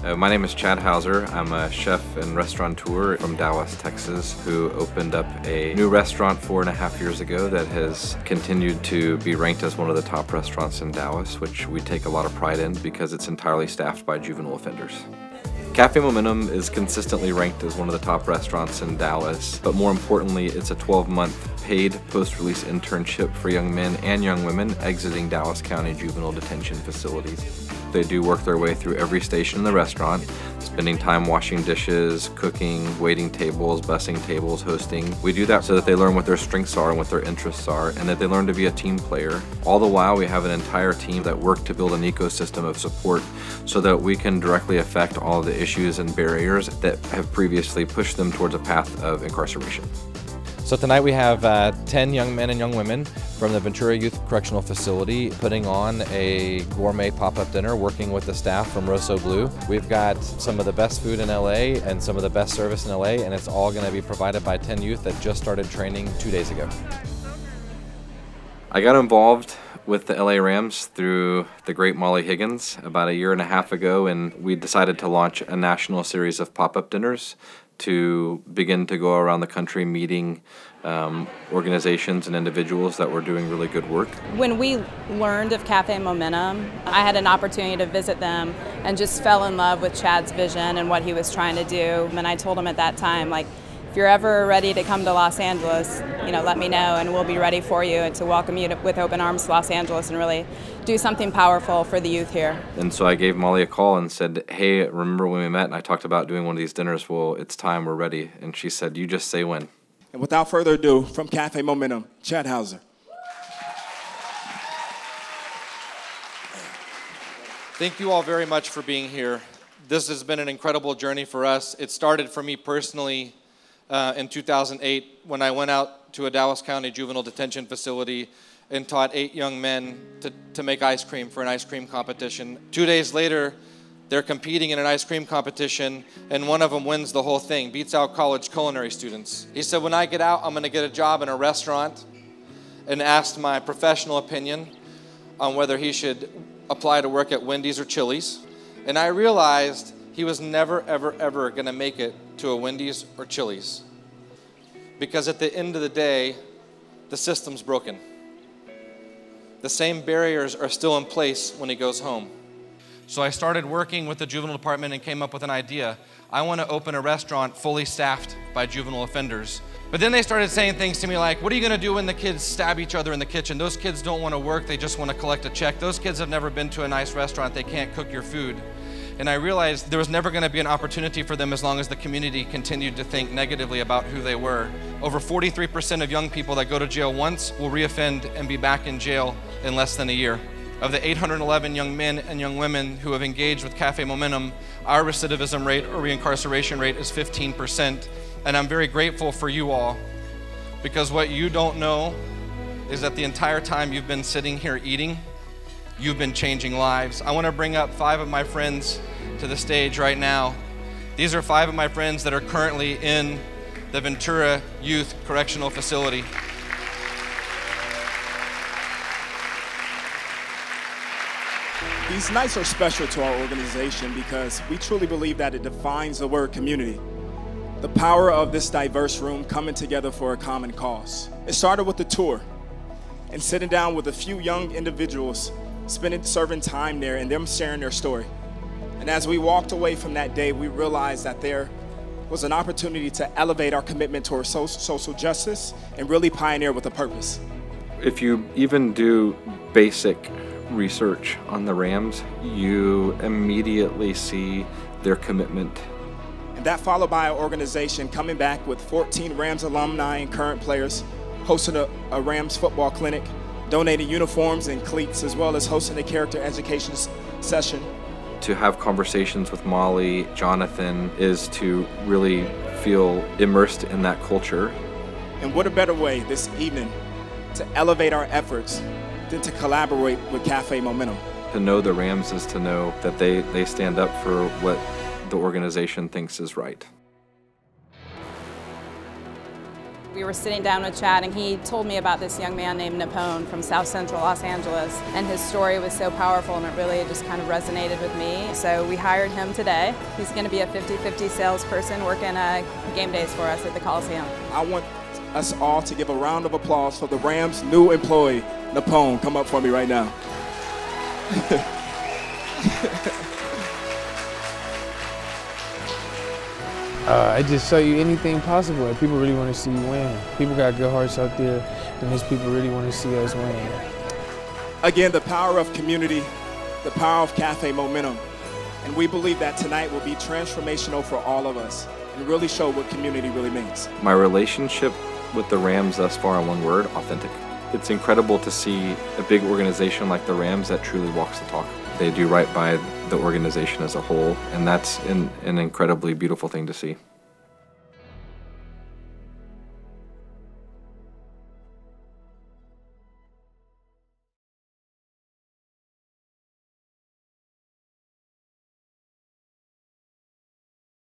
My name is Chad Hauser. I'm a chef and restaurateur from Dallas, Texas, who opened up a new restaurant 4.5 years ago that has continued to be ranked as one of the top restaurants in Dallas, which we take a lot of pride in because it's entirely staffed by juvenile offenders. Café Momentum is consistently ranked as one of the top restaurants in Dallas, but more importantly, it's a 12-month paid post-release internship for young men and young women exiting Dallas County juvenile detention facilities. They do work their way through every station in the restaurant, spending time washing dishes, cooking, waiting tables, bussing tables, hosting. We do that so that they learn what their strengths are and what their interests are, and that they learn to be a team player. All the while, we have an entire team that work to build an ecosystem of support so that we can directly affect all of the issues and barriers that have previously pushed them towards a path of incarceration. So tonight we have 10 young men and young women from the Ventura Youth Correctional Facility putting on a gourmet pop-up dinner, working with the staff from Rosso Blue. We've got some of the best food in LA and some of the best service in LA, and it's all going to be provided by 10 youth that just started training 2 days ago. I got involved with the LA Rams through the great Molly Higgins about 1.5 years ago, and we decided to launch a national series of pop-up dinners to begin to go around the country meeting organizations and individuals that were doing really good work. When we learned of Café Momentum, I had an opportunity to visit them and just fell in love with Chad's vision and what he was trying to do. And I told him at that time, like, if you're ever ready to come to Los Angeles, let me know and we'll be ready for you and to welcome you with open arms to Los Angeles and really do something powerful for the youth here. And so I gave Molly a call and said, hey, remember when we met and I talked about doing one of these dinners? Well, it's time, we're ready. And she said, you just say when. And without further ado, from Café Momentum, Chad Hauser. Thank you all very much for being here. This has been an incredible journey for us. It started for me personally in 2008 when I went out to a Dallas County juvenile detention facility and taught 8 young men to make ice cream for an ice cream competition. 2 days later, they're competing in an ice cream competition, and one of them wins the whole thing, beats out college culinary students. He said, when I get out, I'm going to get a job in a restaurant, and asked my professional opinion on whether he should apply to work at Wendy's or Chili's. And I realized he was never, ever, ever going to make it to a Wendy's or Chili's. Because at the end of the day, the system's broken. The same barriers are still in place when he goes home. So I started working with the juvenile department and came up with an idea. I want to open a restaurant fully staffed by juvenile offenders. But then they started saying things to me like, what are you going to do when the kids stab each other in the kitchen? Those kids don't want to work, they just want to collect a check. Those kids have never been to a nice restaurant, they can't cook your food. And I realized there was never going to be an opportunity for them as long as the community continued to think negatively about who they were. Over 43% of young people that go to jail once will reoffend and be back in jail in less than a year. Of the 811 young men and young women who have engaged with Café Momentum, our recidivism rate or reincarceration rate is 15%. And I'm very grateful for you all, because what you don't know is that the entire time you've been sitting here eating, you've been changing lives. I want to bring up 5 of my friends to the stage right now. These are 5 of my friends that are currently in the Ventura Youth Correctional Facility. These nights are special to our organization because we truly believe that it defines the word community. The power of this diverse room coming together for a common cause. It started with the tour and sitting down with a few young individuals, serving time there and them sharing their story. And as we walked away from that day, we realized that there was an opportunity to elevate our commitment towards social justice and really pioneer with a purpose. If you even do basic research on the Rams, you immediately see their commitment. And that followed by our organization coming back with 14 Rams alumni and current players, hosting a Rams football clinic, donating uniforms and cleats, as well as hosting a character education session. To have conversations with Molly, Jonathan, is to really feel immersed in that culture. And what a better way this evening to elevate our efforts than to collaborate with Café Momentum. To know the Rams is to know that they stand up for what the organization thinks is right. We were sitting down with Chad and he told me about this young man named Napone from South Central Los Angeles, and his story was so powerful and it really just kind of resonated with me. So we hired him today. He's going to be a 50-50 salesperson working game days for us at the Coliseum. I want us all to give a round of applause for the Rams' new employee, Napone. Come up for me right now. I just show you anything possible. If people really want to see you win. People got good hearts out there, and these people really want to see us win. Again, the power of community, the power of Café Momentum. And we believe that tonight will be transformational for all of us and really show what community really means. My relationship with the Rams thus far, in one word, authentic. It's incredible to see a big organization like the Rams that truly walks the talk. They do right by the organization as a whole, and that's an incredibly beautiful thing to see.